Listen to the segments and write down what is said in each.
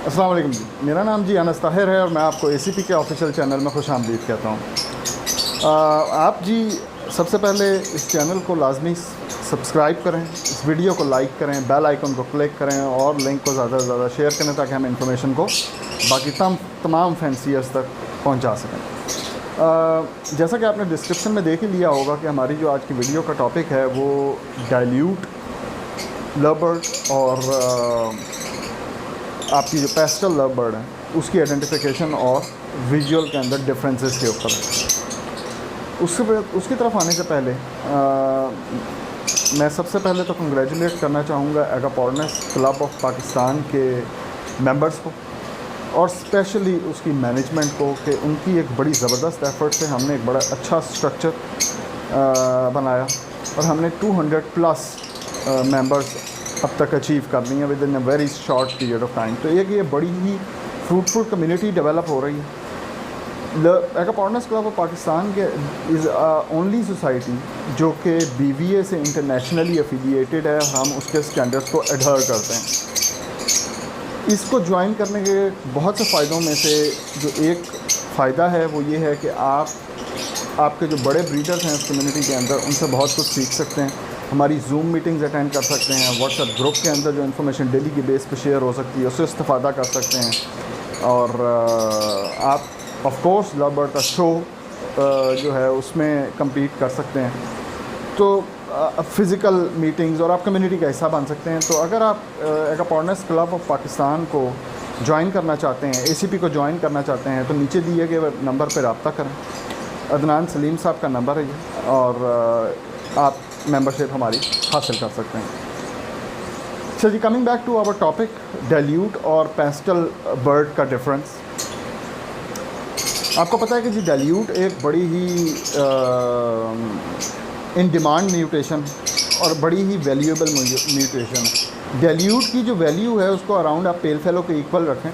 अस्सलाम वालेकुम जी, मेरा नाम जी अनस ताहिर है और मैं आपको एसीपी के ऑफिशियल चैनल में खुशामदीद कहता हूँ। आप जी सबसे पहले इस चैनल को लाजमी सब्सक्राइब करें, इस वीडियो को लाइक करें, बेल आइकन को क्लिक करें और लिंक को ज़्यादा से ज़्यादा शेयर करें ताकि हम इंफॉर्मेशन को बाकी तमाम फैंसीयर्स तक पहुँचा सकें। जैसा कि आपने डिस्क्रिप्शन में देख ही लिया होगा कि हमारी जो आज की वीडियो का टॉपिक है वो डाइल्यूट लवबर्ड और आपकी जो पेस्टल लवबर्ड है उसकी आइडेंटिफिकेशन और विजुअल के अंदर डिफरेंसेस के ऊपर उसकी तरफ आने से पहले मैं सबसे पहले तो कंग्रेचुलेट करना चाहूँगा एगापोर्नस क्लब ऑफ पाकिस्तान के मेंबर्स को और स्पेशली उसकी मैनेजमेंट को कि उनकी एक बड़ी ज़बरदस्त एफ़र्ट से हमने एक बड़ा अच्छा स्ट्रक्चर बनाया और हमने 200+ मेंबर्स अब तक अचीव कर ली हैं with in a very short period of time. तो एक ये बड़ी ही फ्रूटफुल कम्युनिटी डेवलप हो रही है। एगापोर्नस क्लब ऑफ पाकिस्तान के इज़ ओनली सोसाइटी जो कि BVA से इंटरनेशनली एफिलिएटेड है। हम उसके स्टैंडर्ड्स को एडहर करते हैं। इसको ज्वाइन करने के बहुत से फ़ायदों में से जो एक फ़ायदा है वो ये है कि आपके जो बड़े ब्रीडर्स हैं उस कम्युनिटी के अंदर उनसे बहुत कुछ सीख सकते हैं। हमारी जूम मीटिंग्स अटेंड कर सकते हैं। व्हाट्सएप ग्रुप के अंदर जो इन्फॉर्मेशन डेली की बेस पे शेयर हो सकती है उससे इस्तेफ़ादा कर सकते हैं। और आप ऑफ कोर्स लवबर्ड का शो जो है उसमें कम्पीट कर सकते हैं। तो फ़िज़िकल मीटिंग्स और आप कम्युनिटी का हिस्सा बन सकते हैं। तो अगर आप एगापोर्नस क्लब ऑफ पाकिस्तान को ज्वाइन करना चाहते हैं, ACP को ज्वाइन करना चाहते हैं, तो नीचे दिए गए नंबर पर रब्ता करें। अदनान सलीम साहब का नंबर है ये और आप मेंबरशिप हमारी हासिल कर सकते हैं। अच्छा जी, coming back to our topic, dilute और पेस्टल बर्ड का डिफरेंस। आपको पता है कि जी डाइल्यूट एक बड़ी ही इन डिमांड म्यूटेशन और बड़ी ही वैल्यूएबल म्यूटेशन है। डाइल्यूट की जो वैल्यू है उसको अराउंड आप पेल फेलो के इक्वल रखें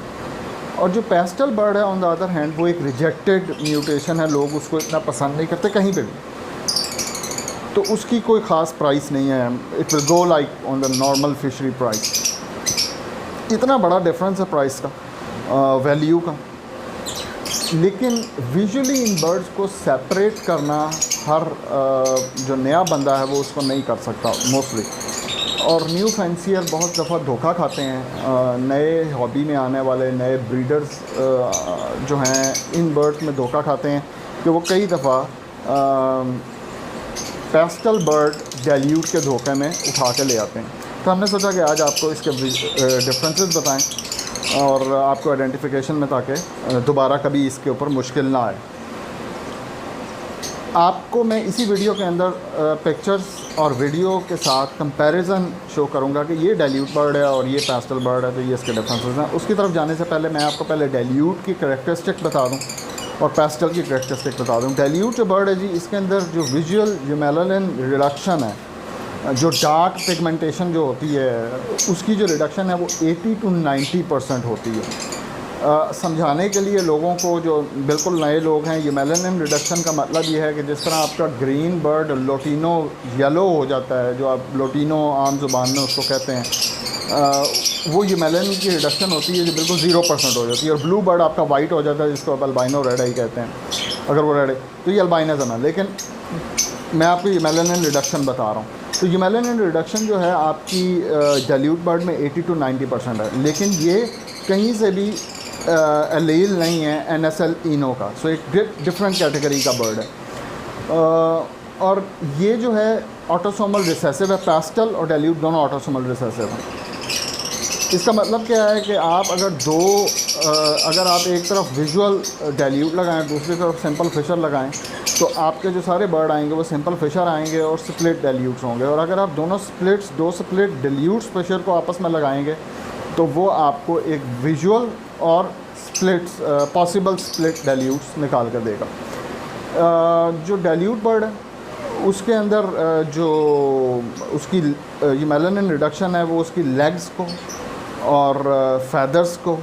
और जो पेस्टल बर्ड है ऑन द अदर हैंड वो एक रिजेक्टेड म्यूटेशन है। लोग उसको इतना पसंद नहीं करते कहीं पे भी, तो उसकी कोई ख़ास प्राइस नहीं है। It will go like on the normal fishery price. इतना बड़ा डिफरेंस है प्राइस का, वैल्यू का। लेकिन विजुअली इन बर्ड्स को सेपरेट करना हर जो नया बंदा है वो उसको नहीं कर सकता मोस्टली। और न्यू फैंसियर बहुत दफ़ा धोखा खाते हैं। नए हॉबी में आने वाले नए ब्रीडर्स जो हैं इन बर्ड्स में धोखा खाते हैं कि वो कई दफ़ा पेस्टल बर्ड डाइल्यूट के धोखे में उठा के ले आते हैं। तो हमने सोचा कि आज आपको इसके डिफरेंसेस बताएं और आपको आइडेंटिफिकेशन में ताकि दोबारा कभी इसके ऊपर मुश्किल ना आए। आपको मैं इसी वीडियो के अंदर पिक्चर्स और वीडियो के साथ कंपैरिजन शो करूंगा कि ये डाइल्यूट बर्ड है और ये पेस्टल बर्ड है, तो ये इसके डिफरेंसेस हैं। उसकी तरफ जाने से पहले मैं आपको पहले डाइल्यूट की करैक्टरिस्टिक बता दूं और पेस्टल की करैक्टरिस्टिक बता दूं। डाइल्यूट जो बर्ड है जी, इसके अंदर जो विजुअल जो मेलानिन रिडक्शन है, जो डार्क पिगमेंटेशन जो होती है उसकी जो रिडक्शन है वो 80 to 90% होती है। समझाने के लिए लोगों को जो बिल्कुल नए लोग हैं, ये मेलानिन रिडक्शन का मतलब ये है कि जिस तरह आपका ग्रीन बर्ड लोटिनो येलो हो जाता है, जो आप लोटिनो आम ज़ुबान में उसको कहते हैं, वो ये मेलानिन की रिडक्शन होती है जो बिल्कुल 0% हो जाती है। और ब्लू बर्ड आपका वाइट हो जाता है जिसको आप अल्बाइनो रेड आई कहते हैं। अगर वो रेड है तो ये अल्बाइनिज़म है। लेकिन मैं आपको ये मेलानिन रिडक्शन बता रहा हूँ। तो ये मेलानिन रिडक्शन जो है आपकी डाइल्यूट बर्ड में 80 to 90% है। लेकिन ये कहीं से भी एलील नहीं है NSL इनो का। सो एक डिफरेंट कैटेगरी का बर्ड है। और ये जो है ऑटोसोमल रिसेसिव है। पेस्टल और डाइल्यूट दोनों ऑटोसोमल रिसेसिव हैं। इसका मतलब क्या है कि आप अगर आप एक तरफ विजुअल डाइल्यूट लगाएं, दूसरी तरफ सिंपल फिशर लगाएं, तो आपके जो सारे बर्ड आएंगे वो सिंपल फिशर आएंगे और स्प्लिट डाइल्यूट्स होंगे। और अगर आप दो स्प्लिट डाइल्यूट्स फिशर को आपस में लगाएंगे तो वो आपको एक विजुअल और पॉसिबल स्प्लिट डाइल्यूट्स निकाल कर देगा। जो डाइल्यूट बर्ड है उसके अंदर जो उसकी ये मेलानिन रिडक्शन है वो उसकी लेग्स को और फैदर्स को,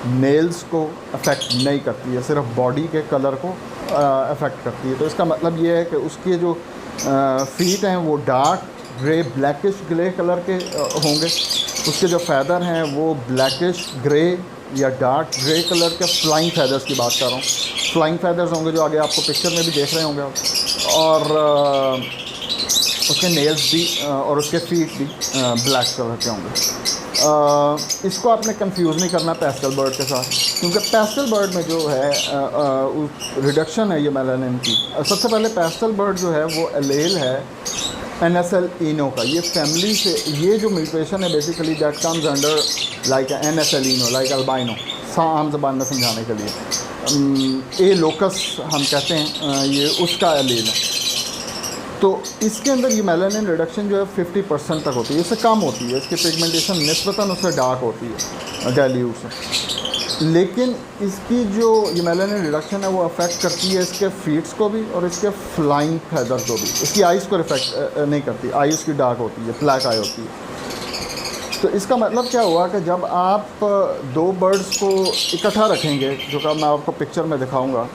नेल्स को अफेक्ट नहीं करती है, सिर्फ बॉडी के कलर को अफेक्ट करती है। तो इसका मतलब ये है कि उसके जो फीट हैं वो dark grey blackish grey colour के होंगे। उसके जो फैदर हैं वो ब्लैकिश ग्रे या डार्क ग्रे कलर के फ्लाइंग फैदर्स की बात कर रहा हूँ। फ्लाइंग फैदर्स होंगे जो आगे आपको पिक्चर में भी देख रहे होंगे आप, और उसके नेल्स भी और उसके फीट भी ब्लैक कलर के होंगे। इसको आपने कंफ्यूज नहीं करना पेस्टल बर्ड के साथ, क्योंकि पेस्टल बर्ड में जो है रिडक्शन है ये मेलानिन की। सबसे पहले पेस्टल बर्ड जो है वो एलेल है NSL इनो का। ये फैमिली से, ये जो म्यूटेशन है basically that comes under like NSL Eno, like albino, आम ज़बान में समझाने के लिए। ए लोकस हम कहते हैं, ये उसका एलील है। तो इसके अंदर ये मेलानिन रिडक्शन जो है 50% तक होती है, इससे कम होती है। इसकी पिगमेंटेशन निस्बतन उससे डार्क होती है डाइल्यूट से। लेकिन इसकी जो ये मेलानिन रिडक्शन है वो अफेक्ट करती है इसके फीट्स को भी और इसके फ्लाइंग फैदर्स को भी। इसकी आइज़ को इफेक्ट नहीं करती, आई उसकी डार्क होती है, ब्लैक आई होती है। तो इसका मतलब क्या हुआ कि जब आप दो बर्ड्स को इकट्ठा रखेंगे, जो कि मैं आपको पिक्चर में दिखाऊंगा,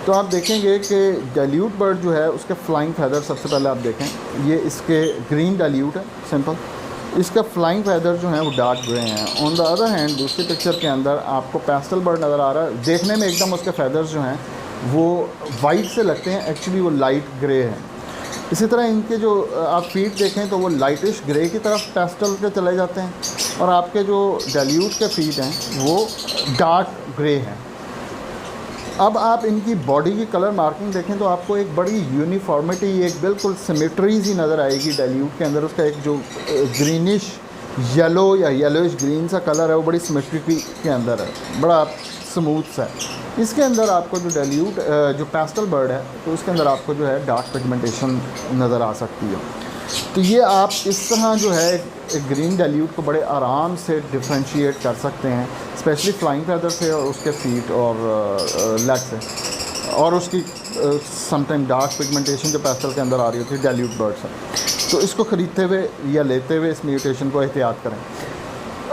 तो आप देखेंगे कि डाइल्यूट बर्ड जो है उसके फ्लाइंग फैदर सबसे पहले आप देखें, ये इसके ग्रीन डाइल्यूट है सिंपल, इसका फ्लाइंग फैदर जो है वो डार्क ग्रे हैं। ऑन द अदर हैंड दूसरी पिक्चर के अंदर आपको पेस्टल बर्ड नज़र आ रहा है, देखने में एकदम उसके फैदर्स जो हैं वो वाइट से लगते हैं, एक्चुअली वो लाइट ग्रे हैं। इसी तरह इनके जो आप फीट देखें तो वो लाइटिश ग्रे की तरफ पेस्टल के चले जाते हैं, और आपके जो डाइल्यूट के फीट हैं वो डार्क ग्रे हैं। अब आप इनकी बॉडी की कलर मार्किंग देखें तो आपको एक बड़ी यूनिफॉर्मिटी, एक बिल्कुल सिमेट्री सी नज़र आएगी डाइल्यूट के अंदर। उसका एक जो ग्रीनिश येलो या येलोइश ग्रीन सा कलर है वो बड़ी सिमेट्री के अंदर है, बड़ा स्मूथ सा है। इसके अंदर आपको जो डाइल्यूट जो पेस्टल बर्ड है तो उसके अंदर आपको जो है डार्क पिगमेंटेशन नज़र आ सकती है। तो ये आप इस तरह जो है एक ग्रीन डाइल्यूट को बड़े आराम से डिफ्रेंशिएट कर सकते हैं, स्पेशली फ्लाइंग फैदर से और उसके फीट और लेग से, और उसकी समटाइम डार्क पिगमेंटेशन जो पेस्टल के अंदर आ रही होती है डाइल्यूट बर्ड से। तो इसको ख़रीदते हुए या लेते हुए इस म्यूटेशन को एहतियात करें।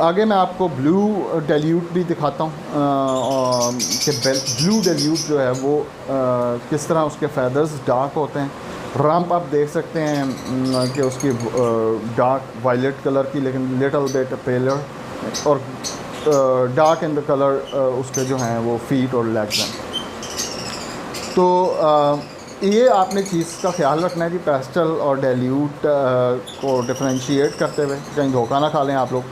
आगे मैं आपको ब्लू डाइल्यूट भी दिखाता हूँ कि ब्लू डाइल्यूट जो है वो किस तरह उसके फैदर्स डार्क होते हैं। रंप आप देख सकते हैं कि उसकी डार्क वायलेट कलर की, लेकिन लिटल बिट पेलर, और डार्क इन द कलर उसके जो हैं वो फीट और लेग्स हैं। तो ये आपने चीज़ का ख्याल रखना है कि पेस्टल और डाइल्यूट को डिफरेंशिएट करते हुए कहीं धोखा ना खा लें आप लोग।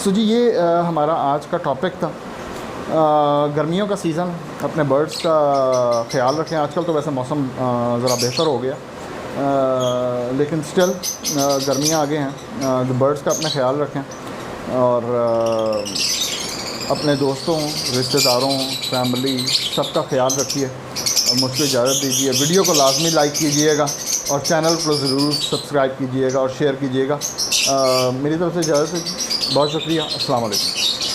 सो जी ये हमारा आज का टॉपिक था। गर्मियों का सीज़न, अपने बर्ड्स का ख्याल रखें। आजकल तो वैसे मौसम ज़रा बेहतर हो गया, लेकिन स्टिल गर्मियाँ आगे हैं। तो बर्ड्स का अपना ख्याल रखें और अपने दोस्तों, रिश्तेदारों, फैमिली सबका ख्याल रखिए और मुझको इजाज़त दीजिए। वीडियो को लाजमी लाइक कीजिएगा और चैनल को ज़रूर सब्सक्राइब कीजिएगा और शेयर कीजिएगा। मेरी तरफ से इजाज़त है, बहुत शुक्रिया। अस्सलाम वालेकुम।